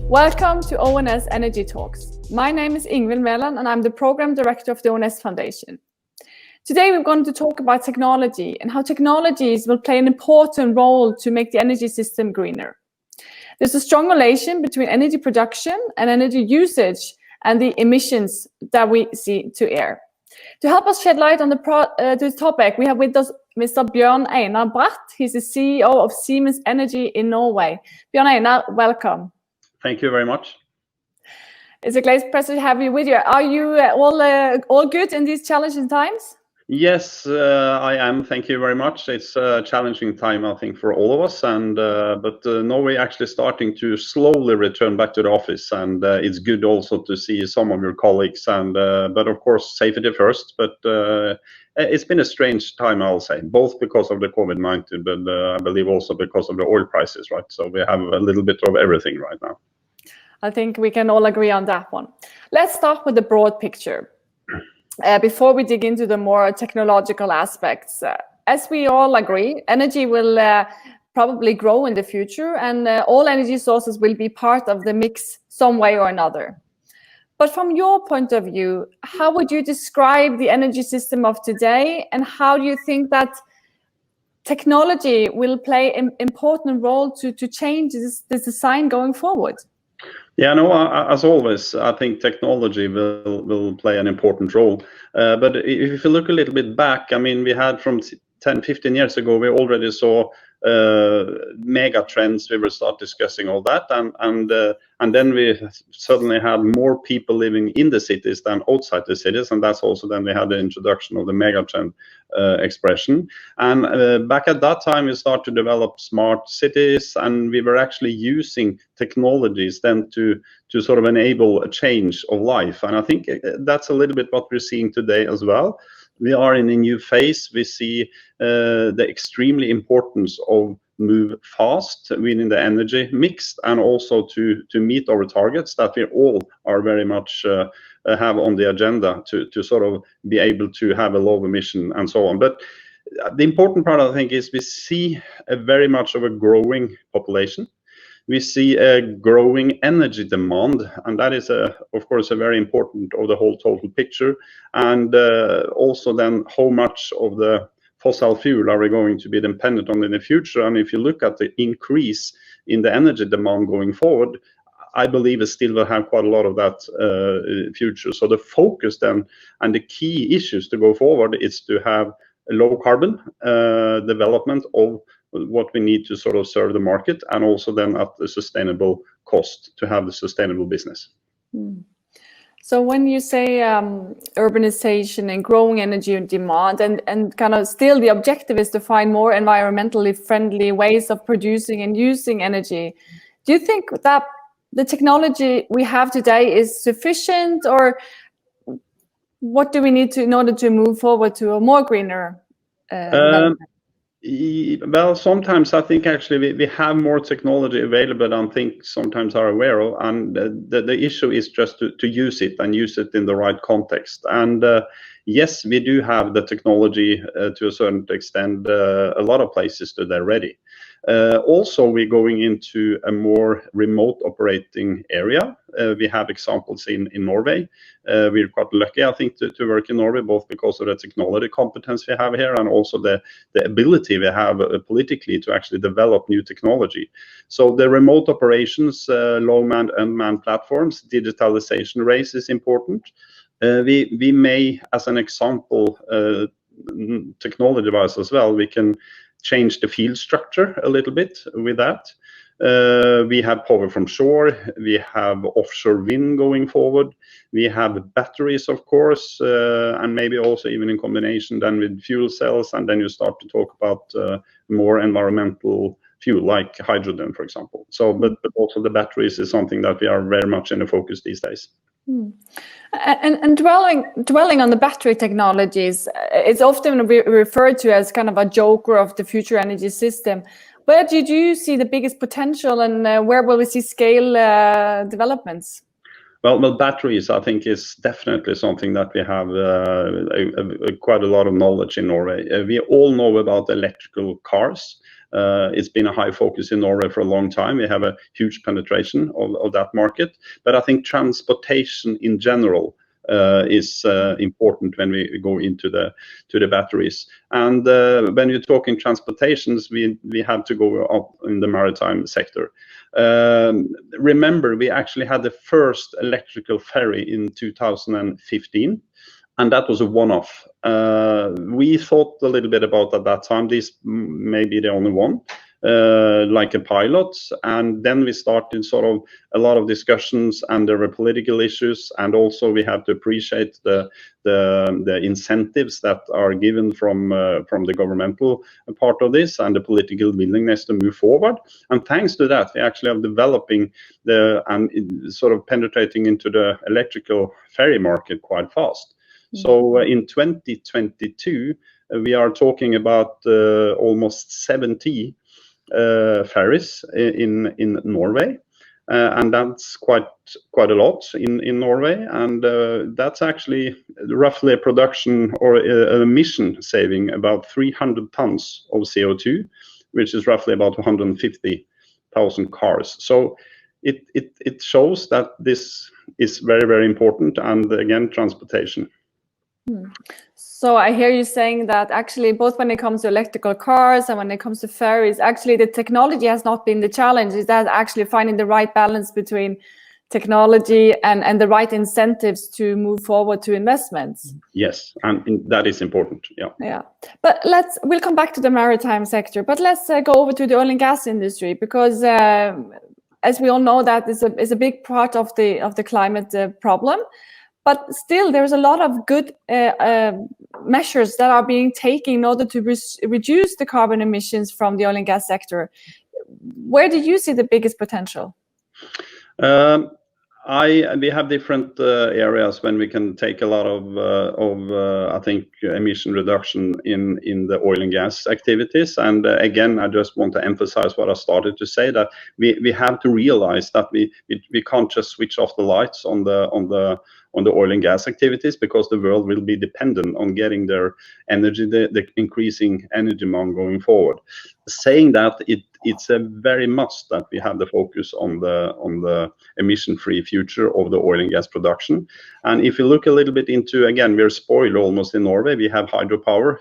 Welcome to ONS Energy Talks. My name is Ingvild Meland and I'm the Program Director of the ONS Foundation. Today we're going to talk about technology and how technologies will play an important role to make the energy system greener. There's a strong relation between energy production and energy usage and the emissions that we see to air. To help us shed light on this topic, we have with us Mr. Bjørn Einar Brath. He's the CEO of Simens Energy in Norway. Bjørn Einar, welcome. Thank you very much. It's a great pleasure to have you with you. Are you all good in these challenging times? Yes, I am. Thank you very much. It's a challenging time, I think, for all of us. But Norway actually starting to slowly return back to the office, and it's good also to see some of your colleagues. But of course, safety first. But it's been a strange time, I'll say, both because of the COVID-19, but I believe also because of the oil prices, right? So we have a little bit of everything right now. I think we can all agree on that one. Let's start with the broad picture. Before we dig into the more technological aspects, as we all agree, energy will probably grow in the future, and all energy sources will be part of the mix some way or another. But from your point of view, how would you describe the energy system of today, and how do you think that technology will play an important role to change this design going forward? Yeah, no, as always, I think technology will play an important role. But if you look a little bit back, I mean, we had from 10, 15 years ago, we already saw mega trends. We will start discussing all that. And then we suddenly had more people living in the cities than outside the cities. And that's also then we had the introduction of the mega trend expression. And back at that time, we started to develop smart cities, and we were actually using technologies then to sort of enable a change of life. And I think that's a little bit what we're seeing today as well. We are in a new phase. We see the extremely importance of move fast within the energy mix, and also to meet our targets that we all are very much have on the agenda to sort of be able to have a low emission and so on. But the important part, I think, is we see a very much of a growing population. We see a growing energy demand, and that is, of course, a very important of the whole total picture. And also then how much of the fossil fuel are we going to be dependent on in the future? And if you look at the increase in the energy demand going forward, I believe it still will have quite a lot of that future. So the focus then and the key issues to go forward is to have a low carbon development of what we need to sort of serve the market, and also then at the sustainable cost to have the sustainable business. So when you say urbanization and growing energy demand, and kind of still the objective is to find more environmentally friendly ways of producing and using energy, do you think that the technology we have today is sufficient, or what do we need to in order to move forward to a more greener development? Well, sometimes I think actually we have more technology available than I think sometimes are aware of, and the issue is just to use it and use it in the right context. And yes, we do have the technology to a certain extent, a lot of places today ready. Also, we're going into a more remote operating area. We have examples in Norway. We're quite lucky, I think, to work in Norway, both because of the technology competence we have here and also the ability we have politically to actually develop new technology. So the remote operations, low-manned, unmanned platforms, digitalization race is important. We may, as an example, technology-wise as well, we can change the field structure a little bit with that. We have power from shore, we have offshore wind going forward, we have batteries, of course, and maybe also even in combination then with fuel cells, and then you start to talk about more environmental fuel like hydrogen, for example. So, but also the batteries is something that we are very much in the focus these days. And dwelling on the battery technologies, it's often referred to as kind of a joker of the future energy system. Where did you see the biggest potential, and where will we see scale developments? Well, batteries, I think, is definitely something that we have quite a lot of knowledge in Norway. We all know about electrical cars. It's been a high focus in Norway for a long time. We have a huge penetration of that market. But I think transportation in general is important when we go into the batteries. And when you're talking transportations, we have to go up in the maritime sector. Remember, we actually had the first electrical ferry in 2015. And that was a one-off. We thought a little bit about at that time, this may be the only one, like a pilot. And then we started sort of a lot of discussions, and there were political issues. And also we have to appreciate the incentives that are given from the governmental part of this, and the political willingness to move forward. And thanks to that, we actually are developing and sort of penetrating into the electrical ferry market quite fast. So in 2022, we are talking about almost 70 ferries in Norway, and that's quite a lot in Norway. And that's actually roughly a production or an emission saving about 300 tons of CO2, which is roughly about 150,000 cars. So it shows that this is very, very important. And again, transportation. So I hear you saying that actually both when it comes to electrical cars and when it comes to ferries, actually the technology has not been the challenge. Is that actually finding the right balance between technology and the right incentives to move forward to investments? Yes, and that is important. Yeah. But we'll come back to the maritime sector, but let's go over to the oil and gas industry, because as we all know, that is a big part of the climate problem. But still, there's a lot of good measures that are being taken in order to reduce the carbon emissions from the oil and gas sector. Where do you see the biggest potential? We have different areas when we can take a lot of I think emission reduction in the oil and gas activities. And again, I just want to emphasize what I started to say, that we have to realize that we can't just switch off the lights on the oil and gas activities, because the world will be dependent on getting their energy, the increasing energy demand going forward. Saying that, it's a very must that we have the focus on the emission-free future of the oil and gas production. And if you look a little bit into, again, we're spoiled almost in Norway. We have hydropower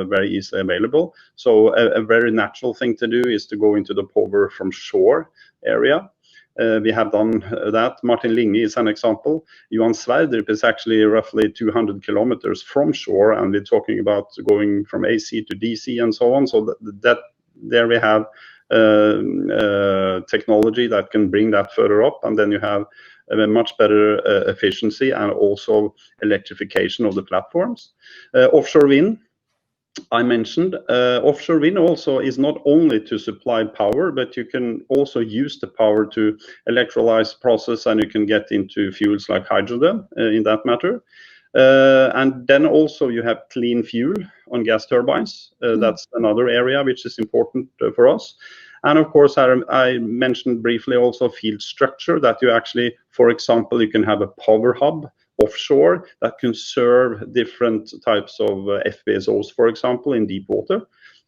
very easily available. So a very natural thing to do is to go into the power from shore area. We have done that. Martin Linge is an example. Johan Sverdrup is actually roughly 200 kilometers from shore, and we're talking about going from AC to DC and so on. So that there we have technology that can bring that further up, and then you have a much better efficiency and also electrification of the platforms. Offshore wind, I mentioned. Offshore wind also is not only to supply power, but you can also use the power to electrolyze process, and you can get into fuels like hydrogen in that matter. And then also you have clean fuel on gas turbines. That's another area which is important for us. And of course, I mentioned briefly also field structure, that you actually, for example, you can have a power hub offshore that can serve different types of FPSOs, for example, in deep water.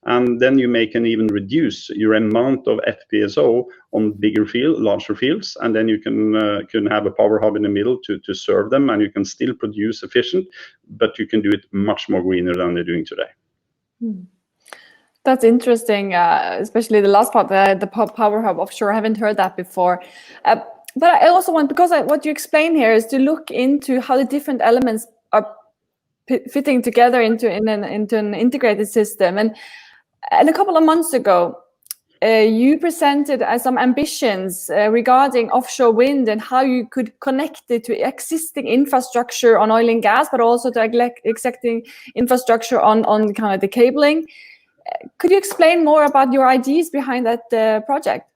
And then you can even reduce your amount of FPSO on larger fields, and then you can have a power hub in the middle to serve them, and you can still produce efficient, but you can do it much more greener than they're doing today. That's interesting, especially the last part, the power hub offshore. I haven't heard that before. But I also want, because what you explain here is to look into how the different elements are fitting together into an integrated system. And a couple of months ago, you presented some ambitions regarding offshore wind and how you could connect it to existing infrastructure on oil and gas, but also to existing infrastructure on kind of the cabling. Could you explain more about your ideas behind that project?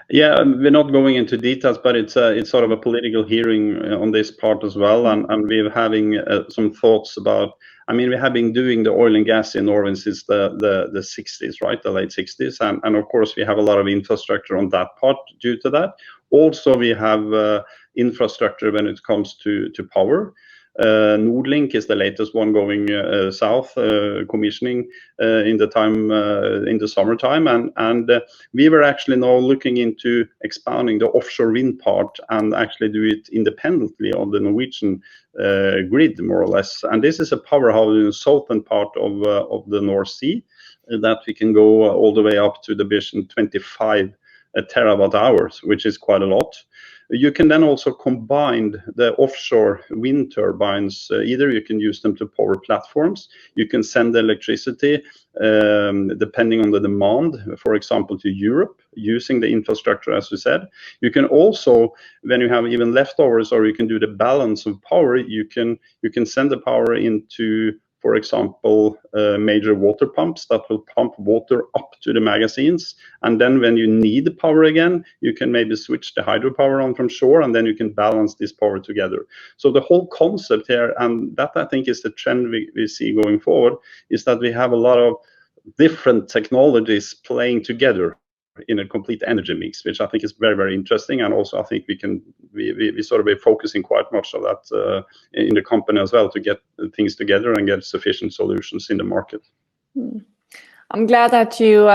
Yeah, we're not going into details, but it's sort of a political hearing on this part as well, and we're having some thoughts about. I mean, we have been doing the oil and gas in Norway since the 60s, right? The late 60s, and of course we have a lot of infrastructure on that part due to that. Also, we have infrastructure when it comes to power. Nordlink is the latest one going south, commissioning in the summertime, and we were actually now looking into expanding the offshore wind part and actually do it independently on the Norwegian grid, more or less. And this is a powerhouse in the southern part of the North Sea that we can go all the way up to the vision 25 terawatt hours, which is quite a lot. You can then also combine the offshore wind turbines. Either you can use them to power platforms, you can send the electricity depending on the demand, for example, to Europe, using the infrastructure, as we said. You can also, when you have even leftovers, or you can do the balance of power, you can send the power into, for example, major water pumps that will pump water up to the magazines. And then when you need the power again, you can maybe switch the hydropower on from shore, and then you can balance this power together. So the whole concept here, and that I think is the trend we see going forward, is that we have a lot of different technologies playing together in a complete energy mix, which I think is very, very interesting. And also I think we sort of be focusing quite much on that in the company as well, to get things together and get sufficient solutions in the market. I'm glad that you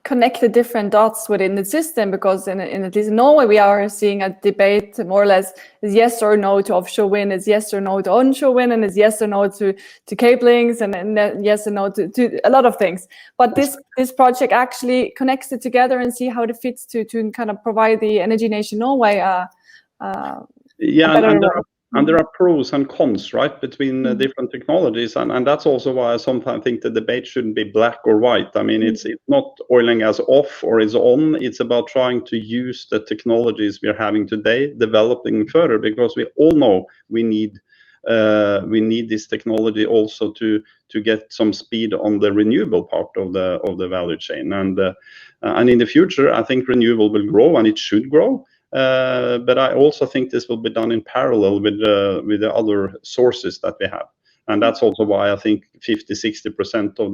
connect the different dots within the system, because in at least in Norway we are seeing a debate more or less is yes or no to offshore wind, is yes or no to onshore wind, and is yes or no to cablings, and yes or no to a lot of things. But this project actually connects it together and see how it fits to kind of provide the energy nation Norway and there are pros and cons, right, between different technologies, and that's also why I sometimes think the debate shouldn't be black or white. I mean, it's not oil and gas off or is on. It's about trying to use the technologies we are having today, developing further, because we all know we need this technology also to get some speed on the renewable part of the value chain, and in the future I think renewable will grow, and it should grow. But I also think this will be done in parallel with the other sources that we have, and that's also why I think 50-60% of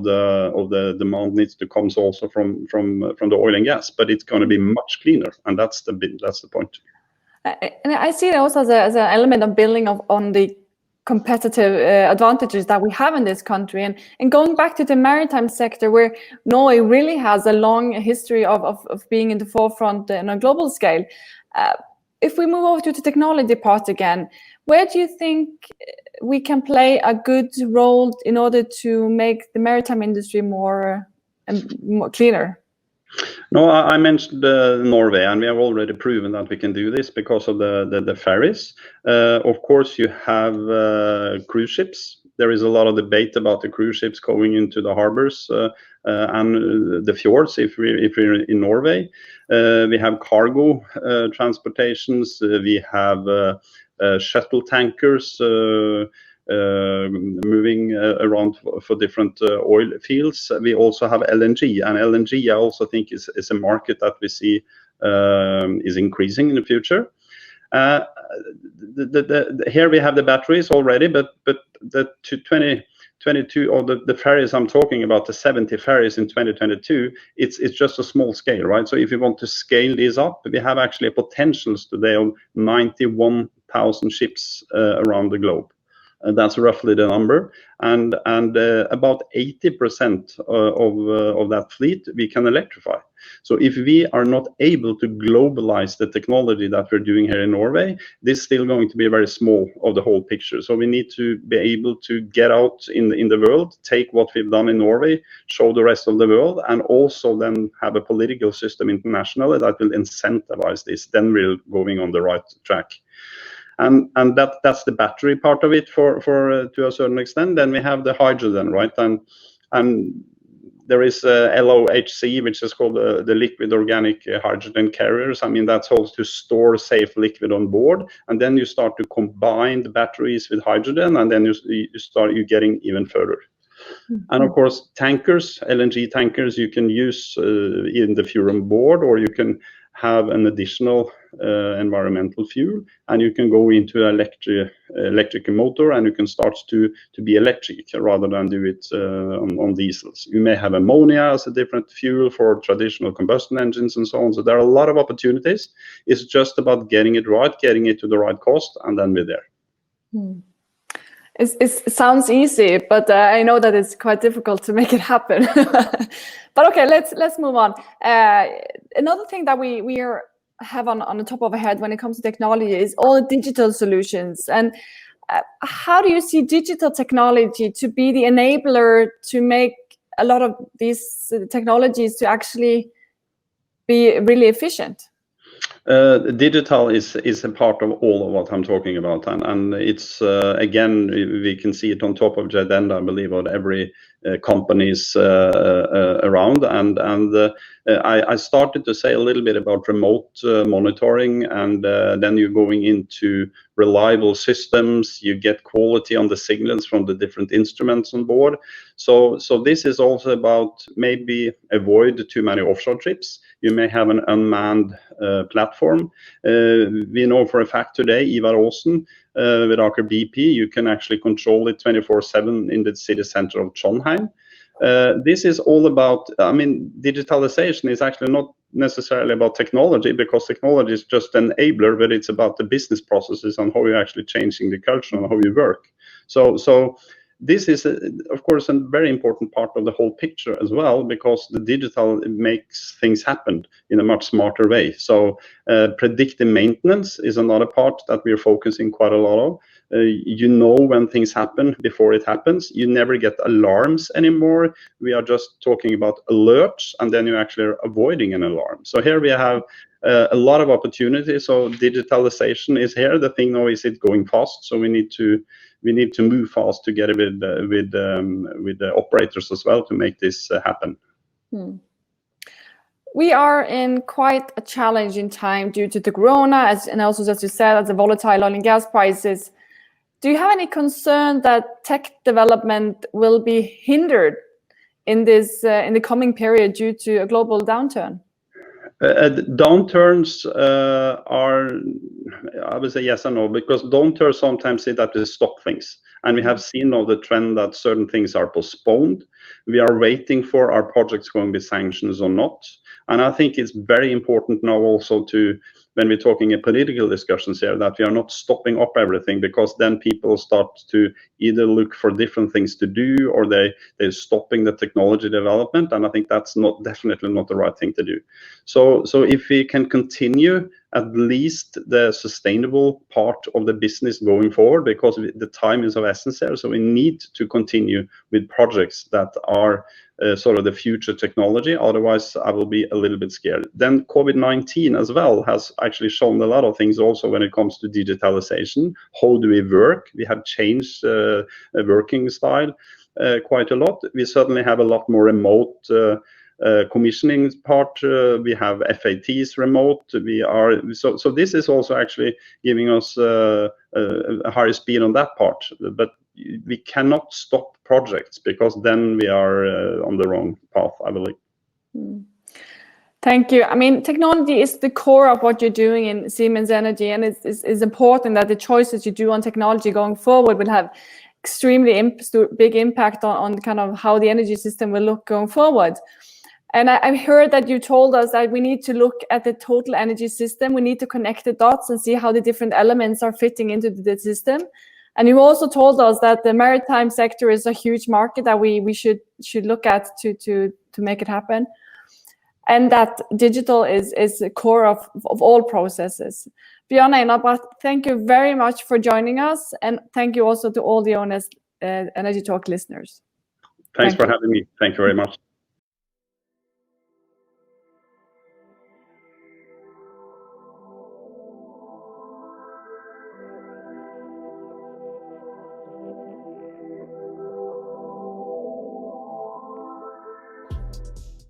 the demand needs to come also from the oil and gas, but it's going to be much cleaner, and that's the point. And I see it also as an element of building on the competitive advantages that we have in this country, and going back to the maritime sector, where Norway really has a long history of being in the forefront on a global scale. If we move over to the technology part again, where do you think we can play a good role in order to make the maritime industry more cleaner? No, I mentioned Norway, and we have already proven that we can do this because of the ferries. Of course, you have cruise ships. There is a lot of debate about the cruise ships going into the harbors and the fjords if we're in Norway. We have cargo transportations. We have shuttle tankers moving around for different oil fields. We also have LNG, and LNG I also think is a market that we see is increasing in the future. Here we have the batteries already, but the 2022 or the ferries I'm talking about, the 70 ferries in 2022, it's just a small scale, right? So if you want to scale these up, we have actually potentials today of 91,000 ships around the globe. That's roughly the number, and about 80% of that fleet we can electrify. So if we are not able to globalize the technology that we're doing here in Norway, this is still going to be very small of the whole picture. So we need to be able to get out in the world, take what we've done in Norway, show the rest of the world, and also then have a political system internationally that will incentivize this. Then we're going on the right track. And that's the battery part of it for to a certain extent. Then we have the hydrogen, right? And there is LOHC, which is called the liquid organic hydrogen carriers. I mean, that's also to store safe liquid on board, and then you start to combine the batteries with hydrogen, and then you're getting even further. And of course, tankers, LNG tankers, you can use in the fuel on board, or you can have an additional environmental fuel, and you can go into electric motor, and you can start to be electric rather than do it on diesels. You may have ammonia as a different fuel for traditional combustion engines and so on. So there are a lot of opportunities. It's just about getting it right, getting it to the right cost, and then we're there. It sounds easy, but I know that it's quite difficult to make it happen. But okay, let's move on. Another thing that we have on the top of our head when it comes to technology is all the digital solutions. And how do you see digital technology to be the enabler to make a lot of these technologies to actually be really efficient? Digital is a part of all of what I'm talking about, and it's again, we can see it on top of the agenda, I believe, of every companies around. And I started to say a little bit about remote monitoring, and then you're going into reliable systems. You get quality on the signals from the different instruments on board. So this is also about maybe avoid too many offshore trips. You may have an unmanned platform. We know for a fact today, Ivar Aasen with Aker BP, you can actually control it 24/7 in the city center of Trondheim. This is all about, I mean, digitalization is actually not necessarily about technology, because technology is just an enabler, but it's about the business processes and how you're actually changing the culture and how you work. So this is, of course, a very important part of the whole picture as well, because the digital makes things happen in a much smarter way. So predictive maintenance is another part that we're focusing quite a lot of. You know when things happen before it happens. You never get alarms anymore. We are just talking about alerts, and then you're actually avoiding an alarm. So here we have a lot of opportunities. So digitalization is here. The thing now is it going fast. So we need to move fast together with the operators as well to make this happen. We are in quite a challenging time due to the corona, and also, as you said, as the volatile oil and gas prices. Do you have any concern that tech development will be hindered in this in the coming period due to a global downturn? Downturns are, I would say yes and no, because downturns sometimes say that they stop things. And we have seen now the trend that certain things are postponed. We are waiting for our projects going to be sanctions or not. And I think it's very important now also to, when we're talking in political discussions here, that we are not stopping up everything, because then people start to either look for different things to do, or they're stopping the technology development. And I think that's definitely not the right thing to do. So if we can continue at least the sustainable part of the business going forward, because the time is of essence here. So we need to continue with projects that are sort of the future technology. Otherwise, I will be a little bit scared. Then COVID-19 as well has actually shown a lot of things also when it comes to digitalization. How do we work? We have changed a working style quite a lot. We certainly have a lot more remote commissioning part. We have FATs remote. So this is also actually giving us a higher speed on that part. But we cannot stop projects, because then we are on the wrong path, I believe. Thank you. I mean, technology is the core of what you're doing in Siemens Energy, and it's important that the choices you do on technology going forward will have extremely big impact on kind of how the energy system will look going forward. And I heard that you told us that we need to look at the total energy system. We need to connect the dots and see how the different elements are fitting into the system. And you also told us that the maritime sector is a huge market that we should look at to make it happen. And that digital is the core of all processes. Bjørn, Einar, Brath, thank you very much for joining us. And thank you also to all the ONS Energy Talk listeners. Thanks for having me. Thank you very much.